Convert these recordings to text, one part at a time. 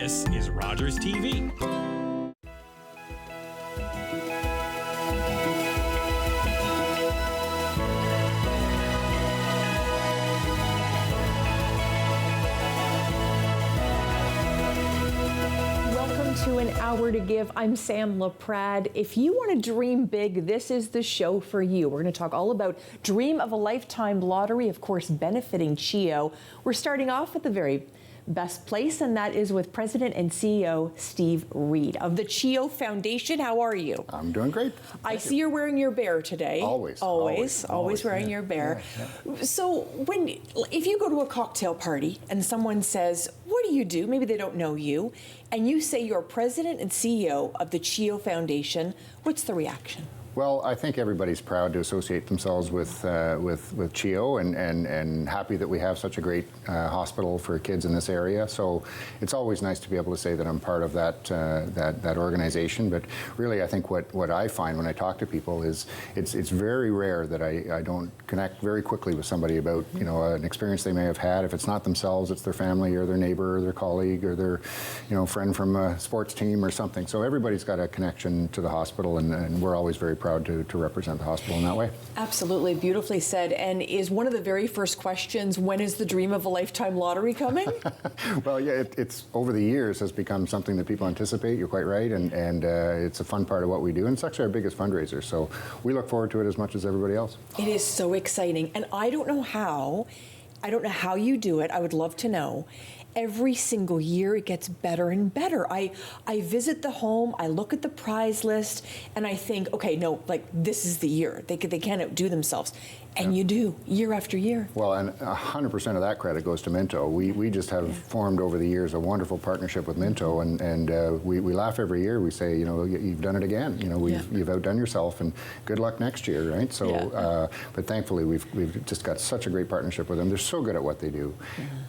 This is Rogers TV. To An Hour to Give. I'm Sam Laprade. If you want to dream big, this is the show for you. We're going to talk all about Dream of a Lifetime Lottery, of course, benefiting CHEO. We're starting off at the very best place, and that is with President and CEO Steve Reed of the CHEO Foundation. How are you? I'm doing great. I see you're wearing your bear today. Always Wearing your bear. Yeah. So if you go to a cocktail party and someone says, what do you do? Maybe they don't know you, and you say you're President and CEO of the CHEO Foundation, what's the reaction? Well, I think everybody's proud to associate themselves with CHEO and happy that we have such a great hospital for kids in this area. So it's always nice to be able to say that I'm part of that organization. But really, I think what I find when I talk to people is it's very rare that I don't connect very quickly with somebody about an experience they may have had. If it's not themselves, it's their family or their neighbor or their colleague or their friend from a sports team or something. So everybody's got a connection to the hospital, and we're always very proud to represent the hospital in that way. Absolutely, beautifully said. And is one of the very first questions, when is the Dream of a Lifetime Lottery coming? Well, yeah, it's over the years has become something that people anticipate. You're quite right, and it's a fun part of what we do, and it's actually our biggest fundraiser. So we look forward to it as much as everybody else. It is so exciting, and I don't know how you do it. I would love to know. Every single year it gets better and better. I visit the home, I look at the prize list, and I think, okay, no, this is the year. They can't outdo themselves. And you do, year after year. Well, and 100% of that credit goes to Minto. We just have formed over the years a wonderful partnership with Minto, and we laugh every year. We say, you've done it again. You've outdone yourself, and good luck next year, right? So, but thankfully we've just got such a great partnership with them. They're so good at what they do,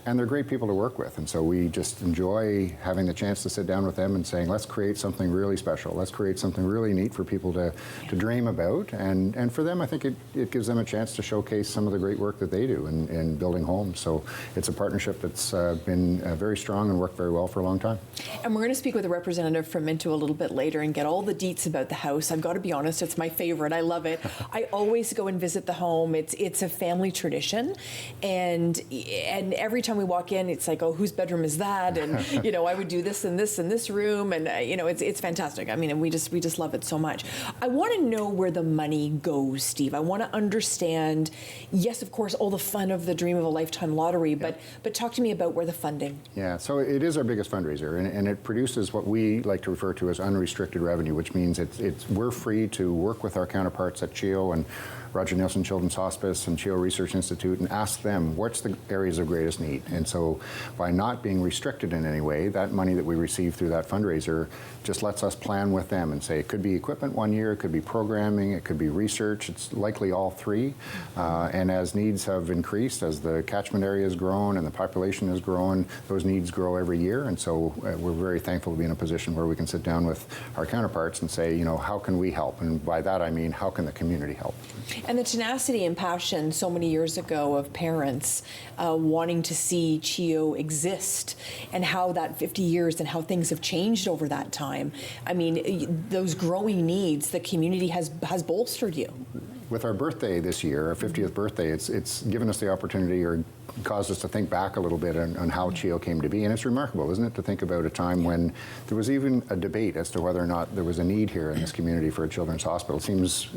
and they're great people to work with. And so we just enjoy having the chance to sit down with them and saying, let's create something really special. Let's create something really neat for people to dream about. And for them, I think it gives them a chance to showcase some of the great work that they do in building homes. So it's a partnership that's been very strong and worked very well for a long time. And we're going to speak with a representative from Minto a little bit later and get all the deets about the house. I've got to be honest, it's my favorite. I love it. I always go and visit the home. It's a family tradition. And every time we walk in, it's like, oh, whose bedroom is that? And, I would do this and this in this room. And, it's fantastic. I mean, and we just love it so much. I want to know where the money goes, Steve. I want to understand, yes, of course, all the fun of the Dream of a Lifetime Lottery, but talk to me about where the funding. Yeah, so it is our biggest fundraiser, and it produces what we like to refer to as unrestricted revenue, which means we're free to work with our counterparts at CHEO and Roger Neilson Children's Hospice and CHEO Research Institute and ask them what's the areas of greatest need. And so by not being restricted in any way, that money that we receive through that fundraiser just lets us plan with them and say it could be equipment one year, it could be programming, it could be research, it's likely all three. And as needs have increased, as the catchment area has grown and the population has grown, those needs grow every year. And so we're very thankful to be in a position where we can sit down with our counterparts and say, how can we help? And by that I mean, how can the community help? And the tenacity and passion so many years ago of parents wanting to see CHEO exist, and how that 50 years and how things have changed over that time. I mean, those growing needs, the community has bolstered you. With our birthday this year, our 50th birthday, it's given us the opportunity, or caused us to think back a little bit on how CHEO came to be. And it's remarkable, isn't it, to think about a time when there was even a debate as to whether or not there was a need here in this community for a children's hospital. It seems,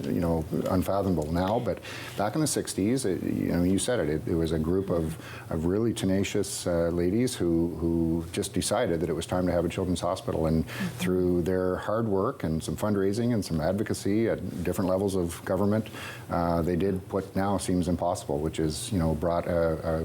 unfathomable now, but back in the 60s, you said it was a group of really tenacious ladies who just decided that it was time to have a children's hospital. And through their hard work and some fundraising and some advocacy at different levels of government, they did what now seems impossible, which is, brought a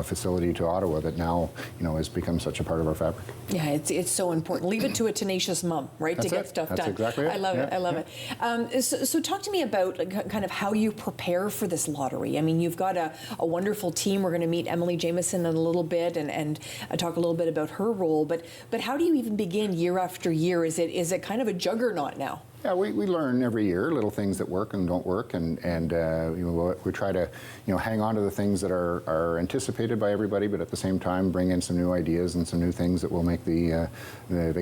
facility to Ottawa that now, has become such a part of our fabric. Yeah, it's so important. Leave it to a tenacious mom, right, to get stuff done. That's exactly it. I love it. I love it. So talk to me about kind of how you prepare for this lottery. I mean, you've got a wonderful team. We're going to meet Emily Jameson in a little bit and talk a little bit about her role. But how do you even begin year after year? Is it kind of a juggernaut now? Yeah, we learn every year little things that work and don't work, and we try to hang on to the things that are anticipated by everybody, but at the same time bring in some new ideas and some new things that will make the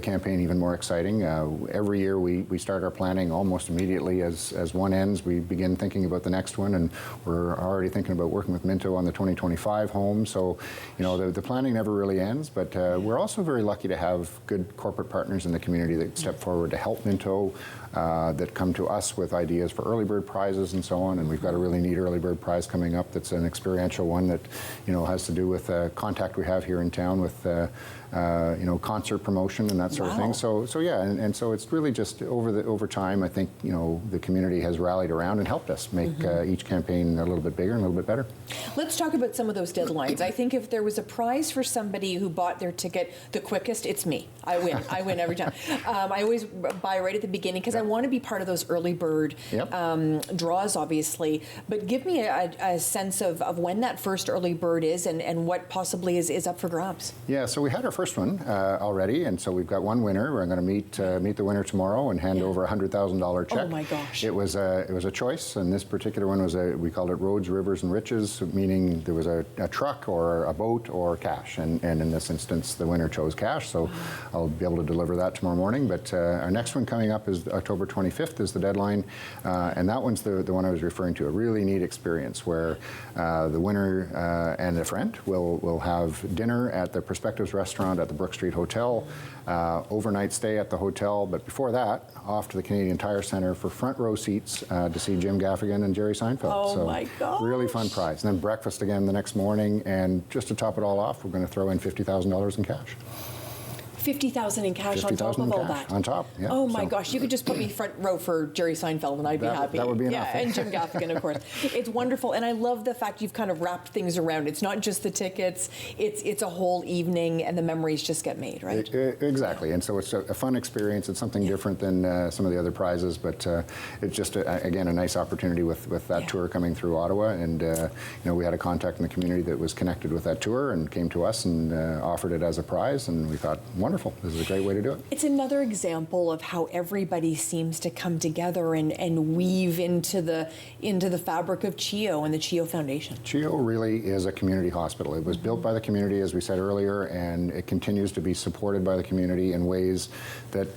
campaign even more exciting. Every year we start our planning almost immediately as one ends. We begin thinking about the next one, and we're already thinking about working with Minto on the 2025 home. So the planning never really ends, but we're also very lucky to have good corporate partners in the community that step forward to help Minto. That come to us with ideas for early bird prizes and so on, and we've got a really neat early bird prize coming up that's an experiential one that has to do with contact we have here in town with concert promotion and that sort of thing. So yeah, and so it's really just over time. I think the community has rallied around and helped us make each campaign a little bit bigger and a little bit better. Let's talk about some of those deadlines. I think if there was a prize for somebody who bought their ticket the quickest, it's me. I win. I win every time. I always buy right at the beginning because I want to be part of those early bird draws, obviously. But give me a sense of when that first early bird is and what possibly is up for grabs. Yeah, so we had our first one already, and so we've got one winner. We're going to meet the winner tomorrow and hand over a $100,000 check. Oh my gosh! It was a choice, and this particular one was we called it Roads, Rivers, and Riches, meaning there was a truck or a boat or cash, and in this instance the winner chose cash. So I'll be able to deliver that tomorrow morning. But our next one coming up is October 25th is the deadline, and that one's the one I was referring to. A really neat experience where the winner and a friend will have dinner at the Perspectives restaurant at the Brook Street Hotel, overnight stay at the hotel, but before that, off to the Canadian Tire Centre for front row seats to see Jim Gaffigan and Jerry Seinfeld. Oh my gosh. Really fun prize. And then breakfast again the next morning, and just to top it all off, we're going to throw in $50,000 in cash. $50,000 in cash on top of all that. On top, yeah. Oh my gosh, you could just put me front row for Jerry Seinfeld and I'd be happy. That would be enough. Yeah, and Jim Gaffigan, of course. It's wonderful, and I love the fact you've kind of wrapped things around. It's not just the tickets, it's a whole evening, and the memories just get made, right? Exactly, and so it's a fun experience. It's something different than some of the other prizes, but it's just, again, a nice opportunity with that tour coming through Ottawa, and we had a contact in the community that was connected with that tour and came to us and offered it as a prize, and we thought, wonderful, this is a great way to do it. It's another example of how everybody seems to come together and weave into the fabric of CHEO and the CHEO Foundation. CHEO really is a community hospital. It was built by the community, as we said earlier, and it continues to be supported by the community in ways that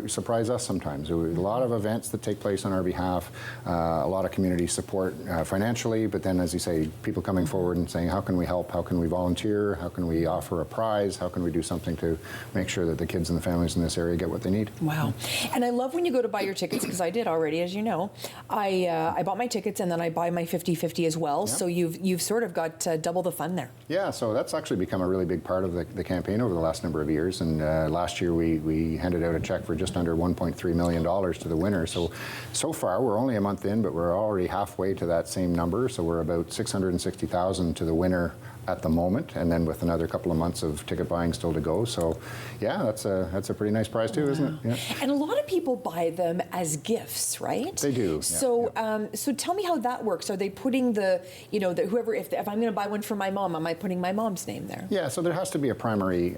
surprise us sometimes. There were a lot of events that take place on our behalf, a lot of community support financially, but then, as you say, people coming forward and saying, how can we help? How can we volunteer? How can we offer a prize? How can we do something to make sure that the kids and the families in this area get what they need? Wow. And I love when you go to buy your tickets, because I did already, as you know. I bought my tickets and then I buy my 50-50 as well. Yep. So you've sort of got double the fun there. Yeah, so that's actually become a really big part of the campaign over the last number of years. And last year we handed out a check for just under $1.3 million to the winner. So far, we're only a month in, but we're already halfway to that same number. So we're about $660,000 to the winner at the moment, and then with another couple of months of ticket buying still to go. So yeah, that's a pretty nice prize too, isn't it? Yeah. And a lot of people buy them as gifts, right? They do. Yeah, so so tell me how that works. Are they putting whoever, if I'm going to buy one for my mom, am I putting my mom's name there? Yeah, so there has to be a primary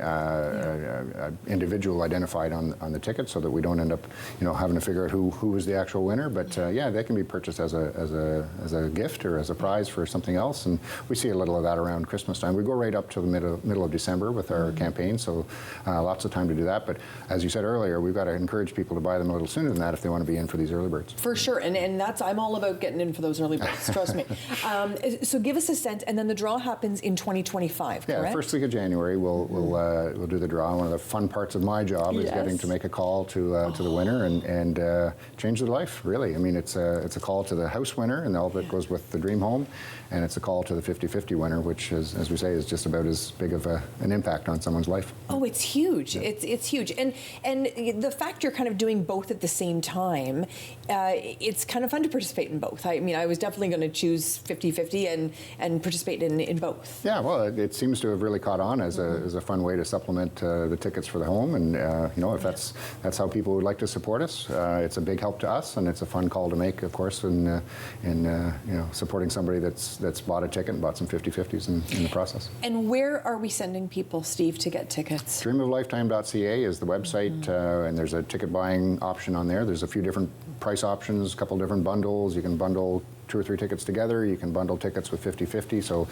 individual identified on the ticket, so that we don't end up having to figure out who is the actual winner. But yeah, they can be purchased as a gift or as a prize for something else, and we see a little of that around Christmas time. We go right up to the middle of December with our campaign, so lots of time to do that. But as you said earlier, we've got to encourage people to buy them a little sooner than that if they want to be in for these early birds. For sure, and that's, I'm all about getting in for those early birds, trust me. So give us a sense, and then the draw happens in 2025, correct? Yeah, first week of January we'll do the draw. One of the fun parts of my job is getting to make a call to the winner and change their life, really. I mean, it's a call to the house winner, and all that goes with the dream home, and it's a call to the 50-50 winner, which is, as we say, is just about as big of an impact on someone's life. Oh, it's huge. Yeah. It's huge. And the fact you're kind of doing both at the same time, it's kind of fun to participate in both. I mean, I was definitely going to choose 50-50 and participate in both. Yeah, well, it seems to have really caught on as a fun way to supplement the tickets for the home. And, if that's how people would like to support us, it's a big help to us, and it's a fun call to make, of course, in supporting somebody that's bought a ticket and bought some 50-50s. And in the process. And where are we sending people, Steve, to get tickets? Dreamoflifetime.ca is the website, and there's a ticket buying option on there. There's a few different price options, a couple different bundles. You can bundle 2 or 3 tickets together. You can bundle tickets with 50-50, so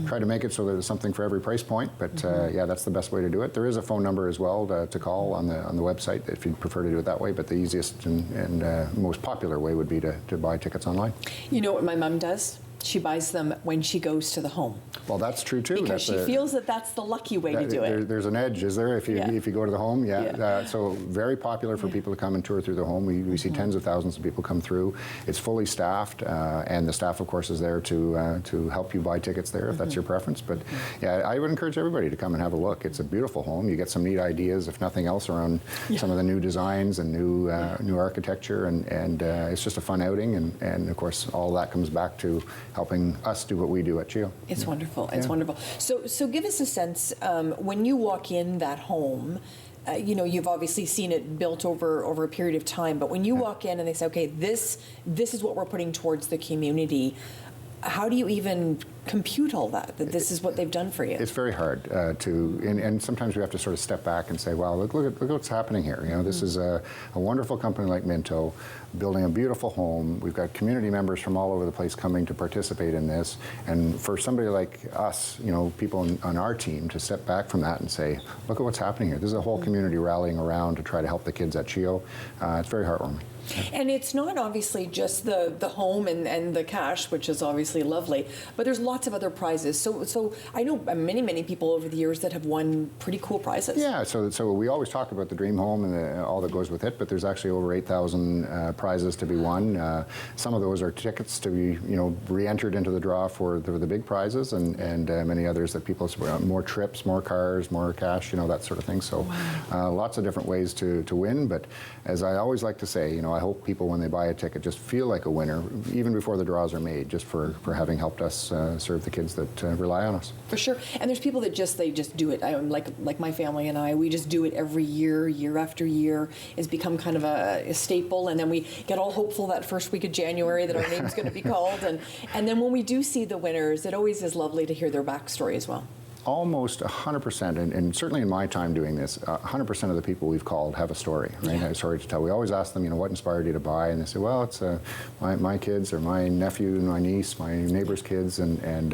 try to make it so that there's something for every price point, but yeah, that's the best way to do it. There is a phone number as well to call on the website if you'd prefer to do it that way, but the easiest and most popular way would be to buy tickets online. You know what my mom does? She buys them when she goes to the home. Well, that's true too. Because she feels that that's the lucky way to do it. There's an edge, is there, if you go to the home? Yeah. So very popular for people to come and tour through the home. We see tens of thousands of people come through. It's fully staffed, and the staff, of course, is there to help you buy tickets there if that's your preference. But yeah, I would encourage everybody to come and have a look. It's a beautiful home. You get some neat ideas, if nothing else, around some of the new designs and new architecture, and it's just a fun outing. And of course, all that comes back to helping us do what we do at CHEO. It's wonderful. It's wonderful. So give us a sense, when you walk in that home, you know, you've obviously seen it built over a period of time, but when you walk in and they say, okay, this is what we're putting towards the community, how do you even compute all that this is what they've done for you? It's very hard and sometimes we have to sort of step back and say, well, look at what's happening here. You know, this is a wonderful company like Minto building a beautiful home. We've got community members from all over the place coming to participate in this, and for somebody like us, you know, people on our team, to step back from that and say, look at what's happening here. This is a whole community rallying around to try to help the kids at CHEO. It's very heartwarming. And it's not obviously just the home and the cash, which is obviously lovely, but there's lots of other prizes. So I know many people over the years that have won pretty cool prizes. Yeah, so we always talk about the dream home and all that goes with it, but there's actually over 8,000 prizes to be won. Some of those are tickets to be, you know, re-entered into the draw for the big prizes, and many others that people, more trips, more cars, more cash, you know, that sort of thing. So lots of different ways to win, but as I always like to say, you know, I hope people, when they buy a ticket, just feel like a winner, even before the draws are made, just for having helped us serve the kids that rely on us. For sure. And there's people that just do it. Like my family and I, we just do it every year after year. It's become kind of a staple, and then we get all hopeful that first week of January that our name's going to be called. And then when we do see the winners, it always is lovely to hear their backstory as well. Almost 100%, and certainly in my time doing this, 100% of the people we've called have a story, right? A story to tell. We always ask them, you know, what inspired you to buy? And they say, well, it's my kids, or my nephew, my niece, my neighbor's kids, and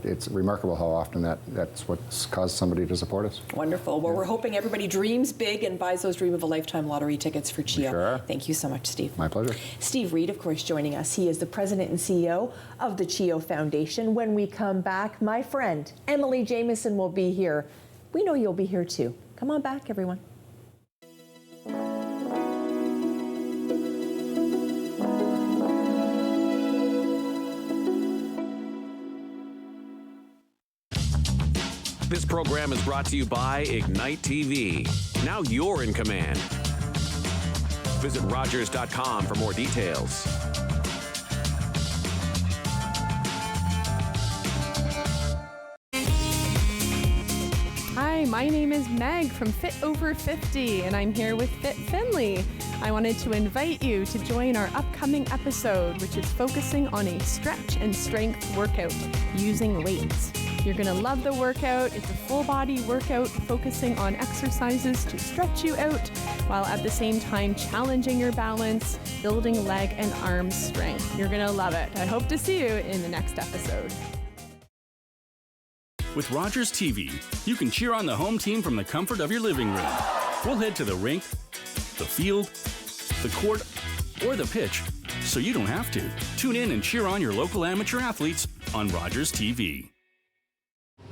it's remarkable how often that's what's caused somebody to support us. Wonderful. Well, we're hoping everybody dreams big and buys those Dream of a Lifetime lottery tickets for CHEO. Sure. Thank you so much, Steve. My pleasure. Steve Reed, of course, joining us. He is the president and CEO of the CHEO Foundation. When we come back, my friend, Emily Jameson, will be here. We know you'll be here too. Come on back, everyone. This program is brought to you by Ignite TV. Now you're in command. Visit Rogers.com for more details. Hi, my name is Meg from Fit Over 50, and I'm here with Fit Finley. I wanted to invite you to join our upcoming episode, which is focusing on a stretch and strength workout using weights. You're going to love the workout. It's a full body workout focusing on exercises to stretch you out while at the same time challenging your balance, building leg and arm strength. You're going to love it. I hope to see you in the next episode. With Rogers TV, you can cheer on the home team from the comfort of your living room. We'll head to the rink, the field, the court, or the pitch, so you don't have to. Tune in and cheer on your local amateur athletes on Rogers TV.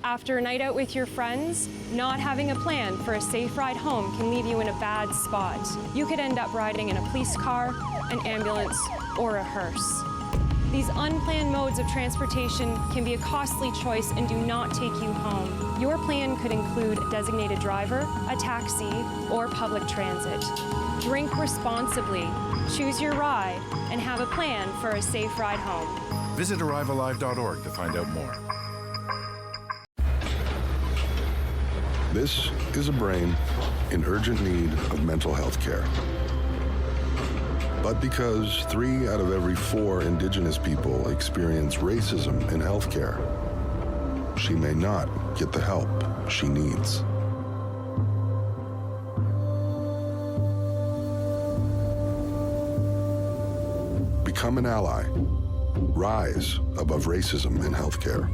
After a night out with your friends, not having a plan for a safe ride home can leave you in a bad spot. You could end up riding in a police car, an ambulance, or a hearse. These unplanned modes of transportation can be a costly choice and do not take you home. Your plan could include a designated driver, a taxi, or public transit. Drink responsibly, choose your ride, and have a plan for a safe ride home. Visit ArriveAlive.org to find out more. This is a brain in urgent need of mental health care. But because 3 out of every 4 Indigenous people experience racism in healthcare, she may not get the help she needs. Become an ally. Rise above racism in healthcare.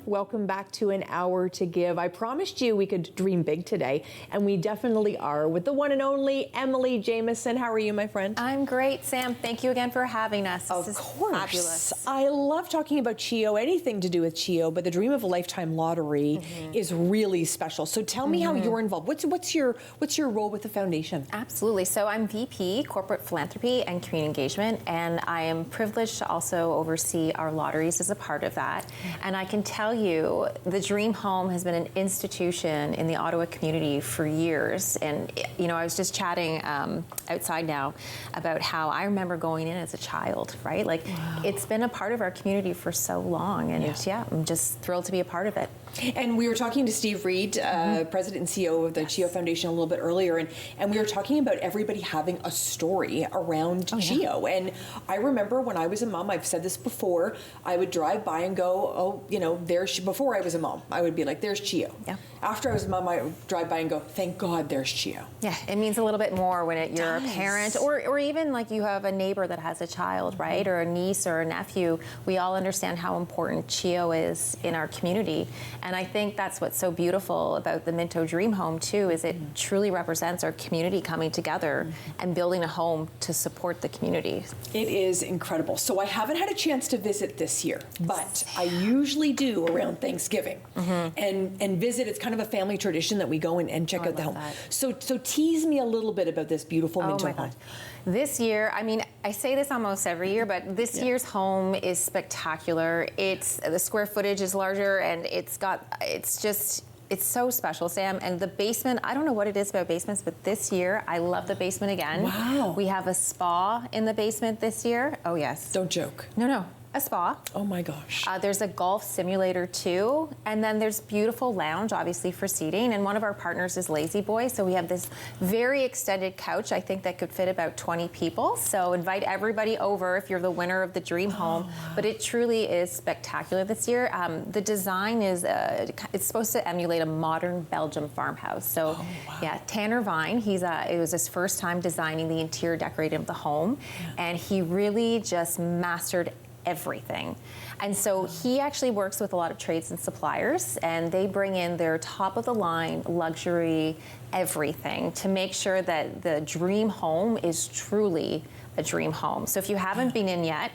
Welcome back to An Hour to Give. I promised you we could dream big today, and we definitely are with the one and only Emily Jamieson. How are you, my friend? I'm great, Sam. Thank you again for having us. Of This is course. fabulous. I love talking about CHEO, anything to do with CHEO, but the Dream of a Lifetime lottery is really special. So tell me how you're involved. What's your role with the foundation? Absolutely. So I'm VP, Corporate Philanthropy and Community Engagement, and I am privileged to also oversee our lotteries as a part of that. And I can tell you, the Dream Home has been an institution in the Ottawa community for years. And, you know, I was just chatting outside now about how I remember going in as a child, right? Like, it's been a part of our community for so long. And I'm just thrilled to be a part of it. And we were talking to Steve Reed, President and CEO of the CHEO Foundation, a little bit earlier, and we were talking about everybody having a story around CHEO. And I remember when I was a mom, I've said this before, I would drive by and go, oh, you know, before I was a mom, I would be like, there's CHEO. Yeah. After I was a mom, I would drive by and go, thank God there's CHEO. Yeah, it means a little bit more when you're a parent, or even like you have a neighbor that has a child, right? Or a niece or a nephew. We all understand how important CHEO is in our community. And I think that's what's so beautiful about the Minto Dream Home too, is it truly represents our community coming together and building a home to support the community. It is incredible. So I haven't had a chance to visit this year, but I usually do around Thanksgiving and visit. It's kind of a family tradition that we go and check out the home. So tease me a little bit about this beautiful Minto home. This year, I mean, I say this almost every year, but this year's home is spectacular. The square footage is larger, and it's so special, Sam. And the basement, I don't know what it is about basements, but this year, I love the basement again. Wow. We have a spa in the basement this year. Oh, yes. Don't joke. No. A spa. Oh my gosh. There's a golf simulator too, and then there's beautiful lounge, obviously, for seating. And one of our partners is Lazy Boy, so we have this very extended couch. I think that could fit about 20 people. So invite everybody over if you're the winner of the Dream Home. Wow. But it truly is spectacular this year. The design is it's supposed to emulate a modern Belgium farmhouse. So Tanner Vine, it was his first time designing the interior decorating of the home, and he really just mastered everything. And so he actually works with a lot of trades and suppliers, and they bring in their top of the line luxury everything to make sure that the dream home is truly a dream home. So if you haven't been in yet,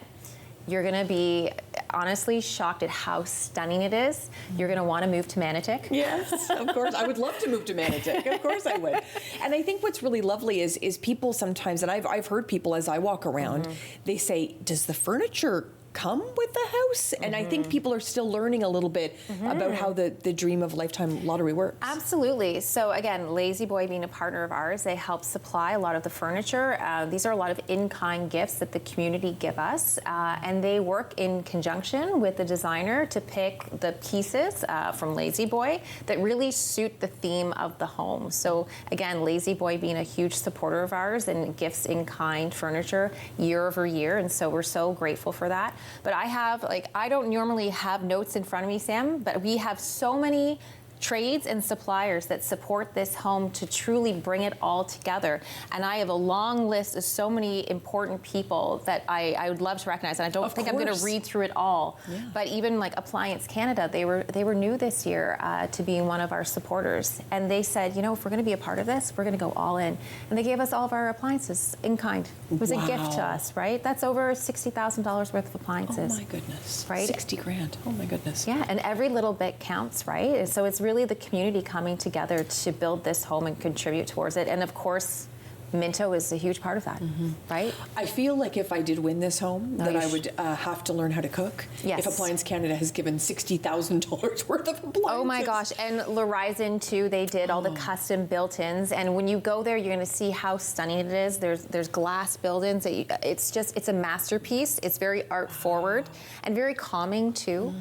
you're going to be honestly shocked at how stunning it is. You're going to want to move to Manotick. Yes, of course. I would love to move to Manotick. Of course I would. And I think what's really lovely is people sometimes, and I've heard people as I walk around, they say, does the furniture come with the house? And I think people are still learning a little bit about how the Dream of Lifetime lottery works. Absolutely. So again, Lazy Boy being a partner of ours, they help supply a lot of the furniture. These are a lot of in-kind gifts that the community give us, and they work in conjunction with the designer to pick the pieces from Lazy Boy that really suit the theme of the home. So again, Lazy Boy being a huge supporter of ours and gifts in-kind furniture year over year, and so we're so grateful for that. But I don't normally have notes in front of me, Sam, but we have so many trades and suppliers that support this home to truly bring it all together. And I have a long list of so many important people that I would love to recognize. And I don't think I'm going to read through it all. Yeah. But even like Appliance Canada, they were new this year to being one of our supporters. And they said, you know, if we're going to be a part of this, we're going to go all in. And they gave us all of our appliances in kind. It was a gift to us, right? That's over $60,000 worth of appliances. Oh my goodness. Right? 60 grand. Oh my goodness. Yeah, and every little bit counts, right? So it's really the community coming together to build this home and contribute towards it. And of course, Minto is a huge part of that, right? I feel like if I did win this home, that I would have to learn how to cook. Yes. If Appliance Canada has given $60,000 worth of appliances. Oh my gosh, and L'Horizon too, they did all the custom built-ins, and when you go there, you're gonna see how stunning it is. There's glass built-ins. It's a masterpiece. It's very art-forward and very calming too.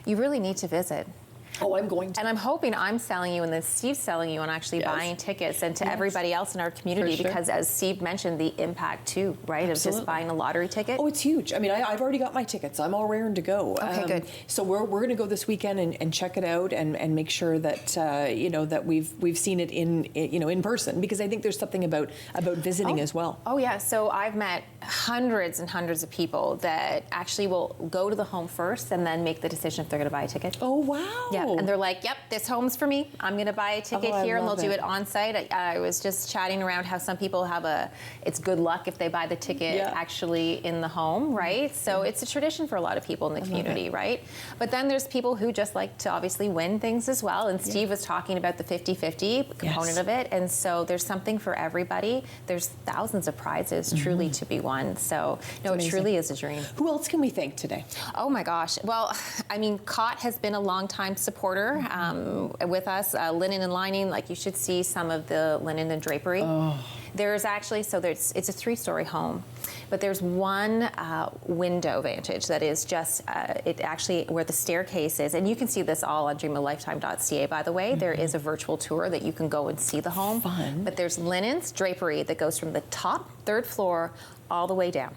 You really need to visit. Oh, I'm going to. And I'm hoping I'm selling you and then Steve's selling you and actually buying tickets, and to everybody else in our community, because as Steve mentioned, the impact too, right, of just buying a lottery ticket. Oh, it's huge. I mean, I've already got my tickets. I'm all raring to go. Okay, good. So we're going to go this weekend and check it out and make sure that that we've seen it in person, because I think there's something about visiting as well. Oh yeah. So I've met hundreds and hundreds of people that actually will go to the home first and then make the decision if they're going to buy a ticket. Oh wow. Yeah. And they're like, yep, this home's for me. I'm going to buy a ticket here, and they'll do it on site. I was just chatting around how some people have it's good luck if they buy the ticket actually in the home, right? So it's a tradition for a lot of people in the community, right? But then there's people who just like to obviously win things as well. And Steve was talking about the 50-50 component of it. And so there's something for everybody. There's thousands of prizes truly to be won. So no, it truly is a dream. Who else can we thank today? Oh my gosh. Well, I mean, COT has been a longtime supporter with us. Linen and lining, like you should see some of the linen and drapery. There's actually, it's a 3-story home, but there's one window vantage that is just, it actually, where the staircase is, and you can see this all on dreamoflifetime.ca, by the way. There is a virtual tour that you can go and see the home. Fun. But there's linens, drapery that goes from the top, 3rd floor, all the way down.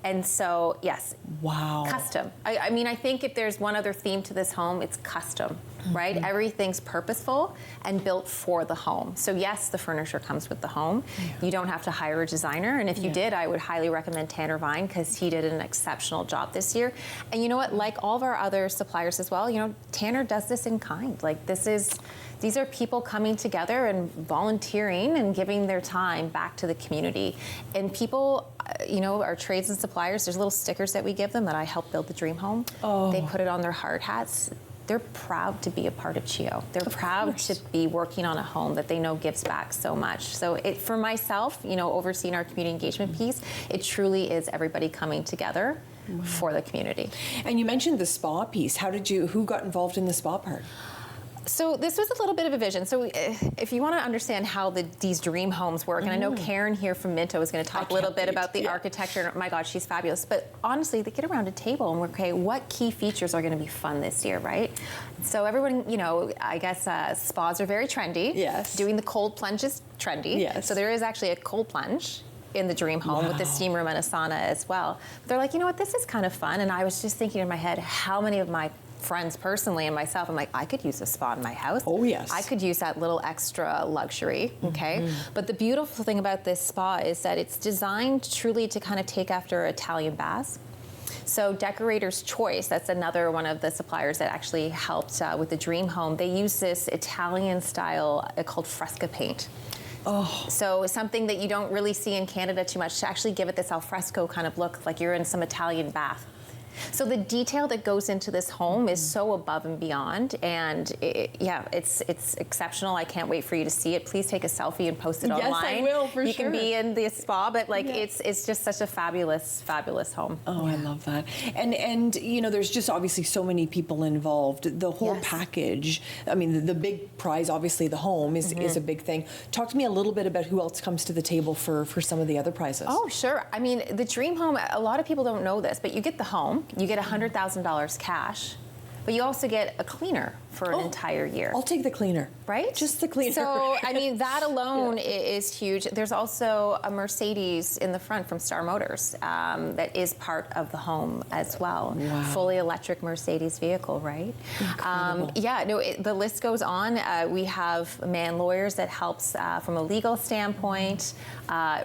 And so, yes. Wow. Custom. I mean, I think if there's one other theme to this home, it's custom, right? Everything's purposeful and built for the home. So yes, the furniture comes with the home. You don't have to hire a designer. And if you did, I would highly recommend Tanner Vine, because he did an exceptional job this year. And you know what? Like all of our other suppliers as well, Tanner does this in kind. Like these are people coming together and volunteering and giving their time back to the community. And people, our trades and suppliers, there's little stickers that we give them that I help build the dream home. They put it on their hard hats. They're proud to be a part of CHEO. They're proud to be working on a home that they know gives back so much. So for myself, overseeing our community engagement piece, it truly is everybody coming together for the community. And you mentioned the spa piece. Who got involved in the spa part? So this was a little bit of a vision. So if you want to understand how these dream homes work, and I know Karen here from Minto is going to talk a little bit about the architecture. My God, she's fabulous. But honestly, they get around a table and we're, okay, what key features are going to be fun this year, right? So everyone, I guess spas are very trendy. Yes. Doing the cold plunge is trendy. Yes. So there is actually a cold plunge in the dream home with the steam room and a sauna as well. But they're like, what, this is kind of fun. And I was just thinking in my head, how many of my friends personally and myself, I'm like, I could use a spa in my house. Oh, yes. I could use that little extra luxury, okay? But the beautiful thing about this spa is that it's designed truly to kind of take after Italian baths. So Decorator's Choice, that's another one of the suppliers that actually helped with the dream home. They use this Italian style called fresco paint. So something that you don't really see in Canada too much, to actually give it this al fresco kind of look, like you're in some Italian bath. So the detail that goes into this home is so above and beyond, and it's exceptional. I can't wait for you to see it. Please take a selfie and post it online. Yes, I will, for sure. You can be in the spa, but it's just such a fabulous, fabulous home. Oh, I love that. And there's just obviously so many people involved. The whole package. I mean, the big prize, obviously, the home is a big thing. Talk to me a little bit about who else comes to the table for some of the other prizes. Oh, sure. I mean, the dream home. A lot of people don't know this, but you get the home. You get $100,000 cash, but you also get a cleaner for an entire year. I'll take the cleaner. Right? Just the cleaner. So, I mean, that alone is huge. There's also a Mercedes in the front from Star Motors that is part of the home as well. Wow. Fully electric Mercedes vehicle, right? The list goes on. We have man lawyers that helps from a legal standpoint.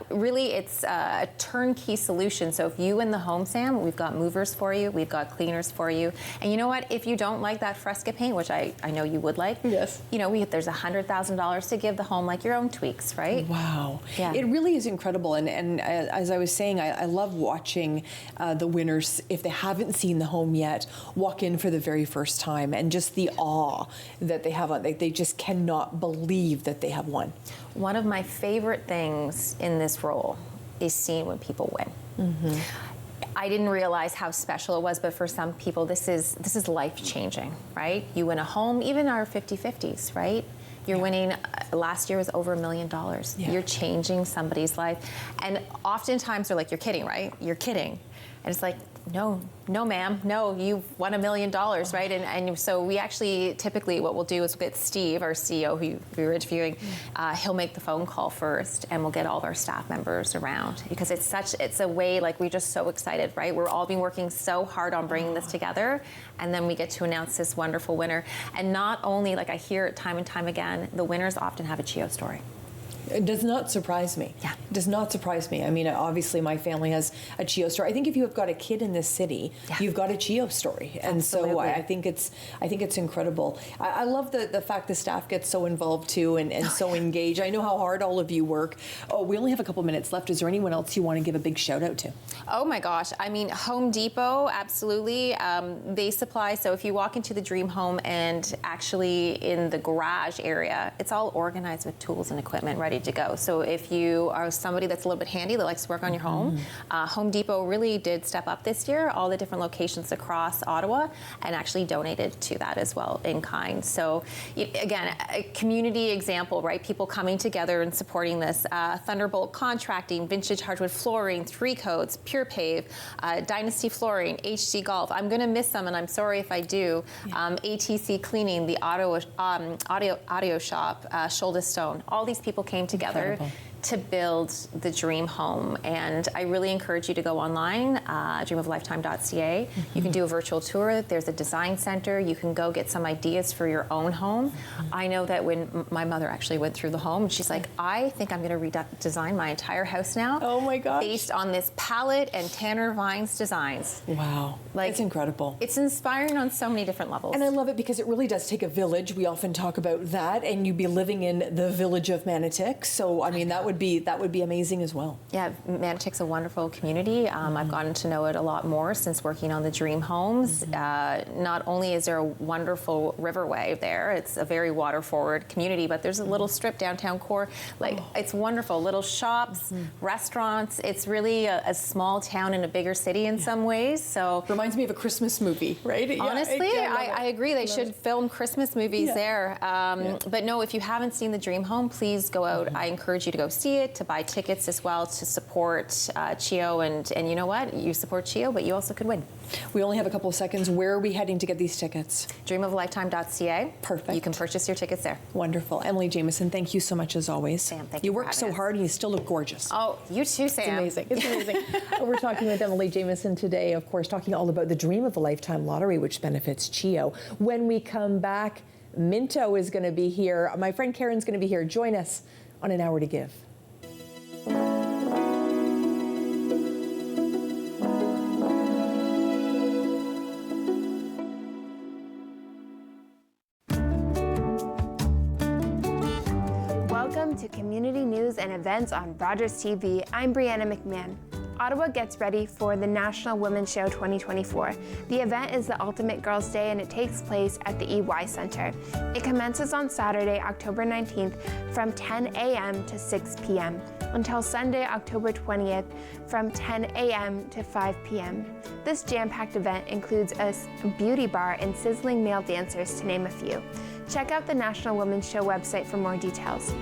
Really, it's a turnkey solution. So if you in the home, Sam, we've got movers for you, we've got cleaners for you. And you know what? If you don't like that fresco paint, which I know you would like, yes. There's $100,000 to give the home, like your own tweaks, right? Wow. Yeah. It really is incredible. And as I was saying, I love watching the winners, if they haven't seen the home yet, walk in for the very first time, and just the awe that they have. They just cannot believe that they have won. One of my favorite things in this role is seeing when people win. I didn't realize how special it was, but for some people, this is life-changing, right? You win a home, even our 50-50s, right? You're winning, last year was over $1 million. Yeah. You're changing somebody's life. And oftentimes they're like, you're kidding, right? You're kidding. And it's like, no, ma'am, no, you've won $1 million, right? And so we actually, typically what we'll do is we'll get Steve, our CEO, who we were interviewing, he'll make the phone call first, and we'll get all of our staff members around, because it's a way, like, we're just so excited, right? We're all been working so hard on bringing this together, and then we get to announce this wonderful winner. And not only, like I hear it time and time again, the winners often have a CHEO story. It does not surprise me. Yeah. It does not surprise me. I mean, obviously my family has a CHEO story. I think if you have got a kid in this city, you've got a CHEO story. And Absolutely. so I think it's incredible. I love the fact the staff gets so involved too and so engaged. I know how hard all of you work. Oh, we only have a couple minutes left. Is there anyone else you want to give a big shout out to? Oh my gosh. I mean, Home Depot, absolutely. They supply, so if you walk into the dream home and actually in the garage area, it's all organized with tools and equipment ready to go. So if you are somebody that's a little bit handy that likes to work on your home, Home Depot really did step up this year, all the different locations across Ottawa, and actually donated to that as well in kind. So again, a community example, right? People coming together and supporting this. Thunderbolt Contracting, Vintage Hardwood Flooring, 3 Codes, Pure Pave, Dynasty Flooring, HG Golf. I'm going to miss some, and I'm sorry if I do. ATC Cleaning, the Audio Shop, Shoulder Stone. All these people came together to build the dream home. And I really encourage you to go online, dreamoflifetime.ca. You can do a virtual tour. There's a design center. You can go get some ideas for your own home. I know that when my mother actually went through the home, she's like, I think I'm going to redesign my entire house now. Oh my gosh. Based on this palette and Tanner Vines designs. Wow. Like, it's incredible. It's inspiring on so many different levels. And I love it because it really does take a village. We often talk about that, and you'd be living in the village of Manotick. So, I mean, that would be amazing as well. Yeah, Manotick's a wonderful community. I've gotten to know it a lot more since working on the dream homes. Not only is there a wonderful riverway there, it's a very water-forward community, but there's a little strip downtown core. Like, it's wonderful. Little shops, restaurants. It's really a small town in a bigger city in some ways. So reminds me of a Christmas movie, right? Honestly, I agree. They should film Christmas movies there. But no, if you haven't seen the dream home, please go out. I encourage you to go see it, to buy tickets as well, to support CHEO. And you know what? You support CHEO, but you also could win. We only have a couple of seconds. Where are we heading to get these tickets? Dreamoflifetime.ca. Perfect. You can purchase your tickets there. Wonderful. Emily Jamieson, thank you so much as always. Sam, thank you you for work so having us. hard and you still look gorgeous. Oh, you too, Sam. It's amazing. It's amazing. We're talking with Emily Jamieson today, of course, talking all about the Dream of a Lifetime lottery, which benefits CHEO. When we come back, Minto is going to be here. My friend Karen's going to be here. Join us on An Hour to Give. Welcome to Community News and Events on Rogers TV. I'm Brianna McMahon. Ottawa gets ready for the National Women's Show 2024. The event is the Ultimate Girls' Day and it takes place at the EY Centre. It commences on Saturday, October 19th from 10 a.m. to 6 p.m. until Sunday, October 20th from 10 a.m. to 5 p.m. This jam-packed event includes a beauty bar and sizzling male dancers, to name a few. Check out the National Women's Show website for more details.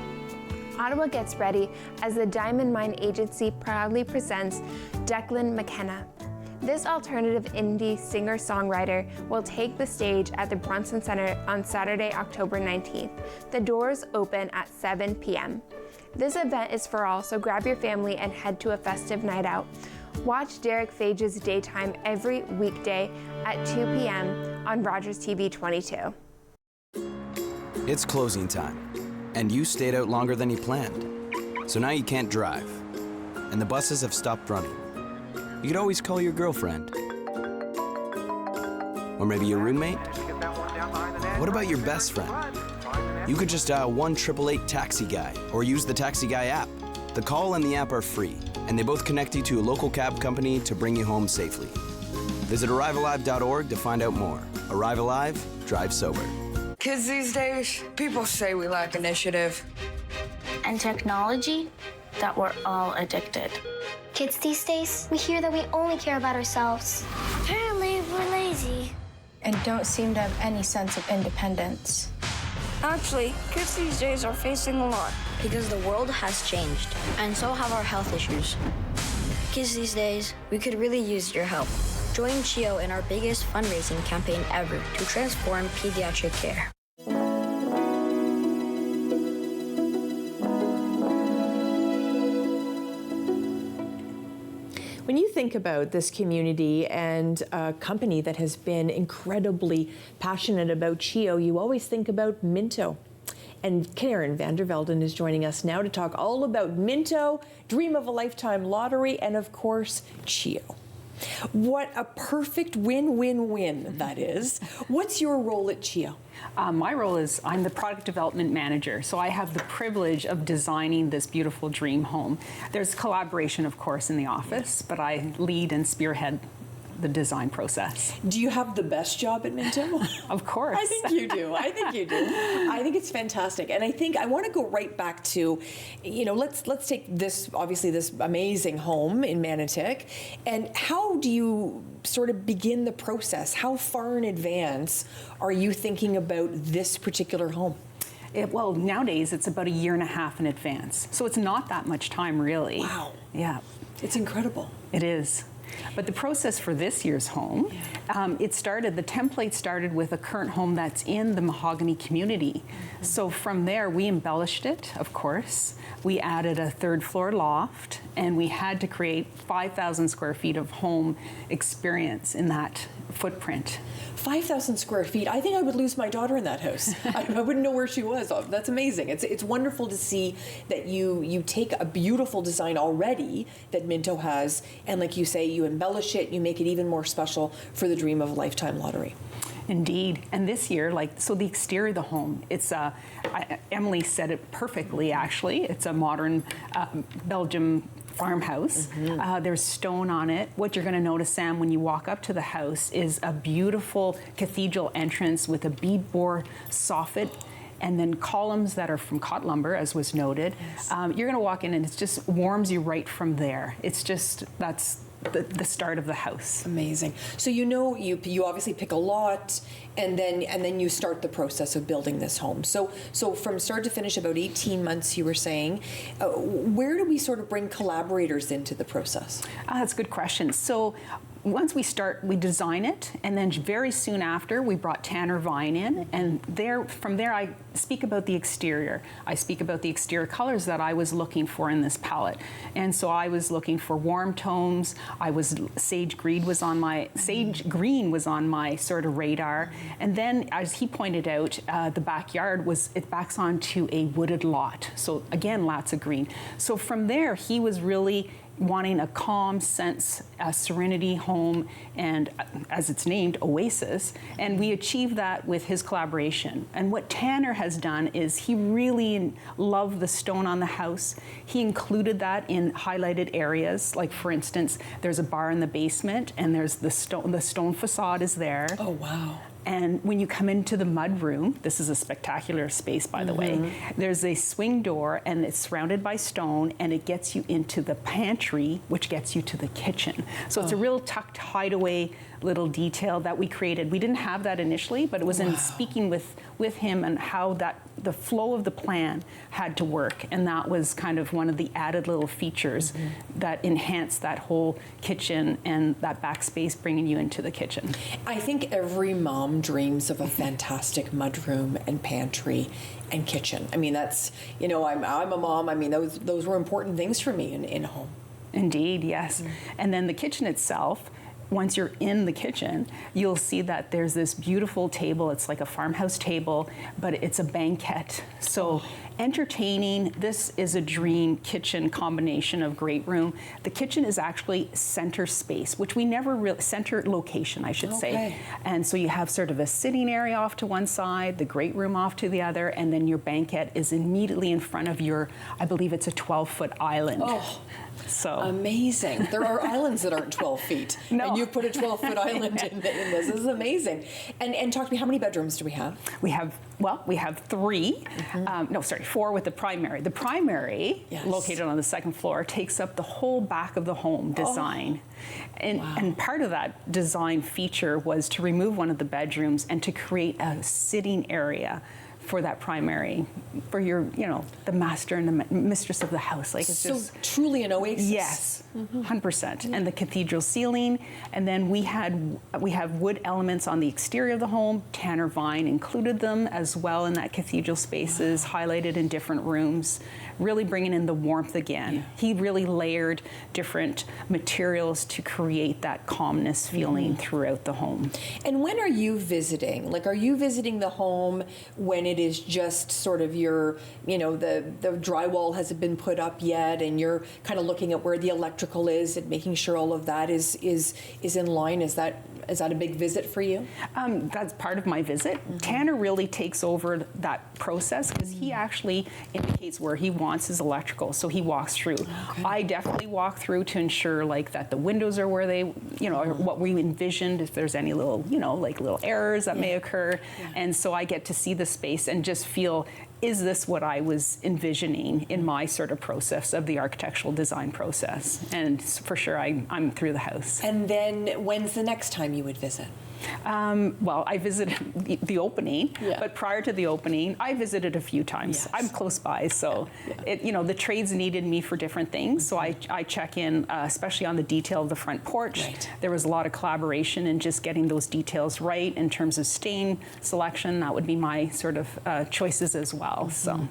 Ottawa gets ready as the Diamond Mine Agency proudly presents Declan McKenna. This alternative indie singer-songwriter will take the stage at the Bronson Centre on Saturday, October 19th. The doors open at 7 p.m. This event is for all, so grab your family and head to a festive night out. Watch Derek Fage's Daytime every weekday at 2 p.m. on Rogers TV 22. It's closing time, and you stayed out longer than you planned. So now you can't drive, and the buses have stopped running. You could always call your girlfriend. Or maybe your roommate? What about your best friend? You could just dial 1-888-TAXI-GUY or use the Taxi Guy app. The call and the app are free, and they both connect you to a local cab company to bring you home safely. Visit ArriveAlive.org to find out more. Arrive Alive, drive sober. Kids these days, people say we lack initiative. And technology, that we're all addicted. Kids these days, we hear that we only care about ourselves. Apparently, we're lazy. And don't seem to have any sense of independence. Actually, kids these days are facing a lot. Because the world has changed, and so have our health issues. Kids these days, we could really use your help. Join CHEO in our biggest fundraising campaign ever to transform pediatric care. When you think about this community and a company that has been incredibly passionate about CHEO, you always think about Minto. And Karen van der Velden is joining us now to talk all about Minto, Dream of a Lifetime Lottery, and of course, CHEO. What a perfect win-win-win that is. What's your role at CHEO? My role is I'm the product development manager, so I have the privilege of designing this beautiful dream home. There's collaboration, of course, in the office, but I lead and spearhead the design process. Do you have the best job at Minto? Of course. I think you do. I think you do. I think it's fantastic. And I think I want to go right back to, let's take this, obviously this amazing home in Manotick, and how do you sort of begin the process? How far in advance are you thinking about this particular home? Well, nowadays it's about 1.5 years in advance. So it's not that much time, really. Wow. Yeah. It's incredible. It is. But the process for this year's home, the template started with a current home that's in the mahogany community. Mm-hmm. So from there, we embellished it, of course. We added a 3rd floor loft, and we had to create 5,000 square feet of home experience in that footprint. 5,000 square feet. I think I would lose my daughter in that house. I wouldn't know where she was. That's amazing. It's wonderful to see that you take a beautiful design already that Minto has, and like you say, you embellish it, you make it even more special for the Dream of a Lifetime Lottery. Indeed. And this year, the exterior of the home, it's Emily said it perfectly, actually. It's a modern Belgium farmhouse. Mm-hmm. There's stone on it. What you're going to notice, Sam, when you walk up to the house is a beautiful cathedral entrance with a bead bore soffit and then columns that are from cut lumber, as was noted. Yes. You're going to walk in and it just warms you right from there. It's just, that's the start of the house. Amazing. So you obviously pick a lot, and then you start the process of building this home. So from start to finish, about 18 months, you were saying. Where do we sort of bring collaborators into the process? That's a good question. So once we design it, and then very soon after, we brought Tanner Vine in, and from there I speak about the exterior. I speak about the exterior colors that I was looking for in this palette. And so I was looking for warm tones. Sage green was on my sort of radar. And then, as he pointed out, the backyard it backs onto a wooded lot. So again, lots of green. So from there, he was really wanting a calm sense, a serenity home, and as it's named, oasis. And we achieved that with his collaboration. And what Tanner has done is he really loved the stone on the house. He included that in highlighted areas. Like, for instance, there's a bar in the basement, and there's the stone facade is there. Oh, wow. And when you come into the mud room, this is a spectacular space, by the way, there's a swing door, and it's surrounded by stone, and it gets you into the pantry, which gets you to the kitchen. So it's a real tucked hideaway little detail that we created. We didn't have that initially, but it was in speaking with him and how the flow of the plan had to work. And that was kind of one of the added little features that enhanced that whole kitchen and that backspace bringing you into the kitchen. I think every mom dreams of a fantastic mudroom and pantry and kitchen. I mean, that's, I'm a mom. I mean, those were important things for me in a home. Indeed, yes. And then the kitchen itself, once you're in the kitchen, you'll see that there's this beautiful table. It's like a farmhouse table, but it's a banquette. So entertaining, this is a dream kitchen combination of great room. The kitchen is actually center space, which we never really, center location, I should say. And so you have sort of a sitting area off to one side, the great room off to the other, and then your banquette is immediately in front of your, I believe it's a 12-foot island. Oh. So amazing. There are islands that aren't 12 feet. No. And you put a 12-foot island in this. This is amazing. And talk to me, how many bedrooms do we have? We have 3. 4 with the primary. The primary, located on the 2nd floor, takes up the whole back of the home design. And part of that design feature was to remove one of the bedrooms and to create a sitting area for that primary, for your, the master and the mistress of the house. Like it's so just truly an oasis. Yes, 100%. And the cathedral ceiling, and then we have wood elements on the exterior of the home. Tanner vine included them as well in that cathedral spaces, highlighted in different rooms, really bringing in the warmth again. Yeah. He really layered different materials to create that calmness feeling throughout the home. And when are you visiting? Like, are you visiting the home when it is just sort of your, the drywall hasn't been put up yet, and you're kind of looking at where the electrical is and making sure all of that is in line? Is that a big visit for you? That's part of my visit. Tanner really takes over that process because he actually indicates where he wants his electrical, so he walks through. Okay. I definitely walk through to ensure like that the windows are where they, are what we envisioned, if there's any little, like little errors that may occur. Yeah. And so I get to see the space and just feel, is this what I was envisioning in my sort of process of the architectural design process? And for sure, I'm through the house. And then when's the next time you would visit? Well, I visited the opening, but prior to the opening, I visited a few times. Yes. I'm close by, so the trades needed me for different things. So I check in, especially on the detail of the front porch. Right. There was a lot of collaboration in just getting those details right in terms of stain selection. That would be my sort of choices as well. So.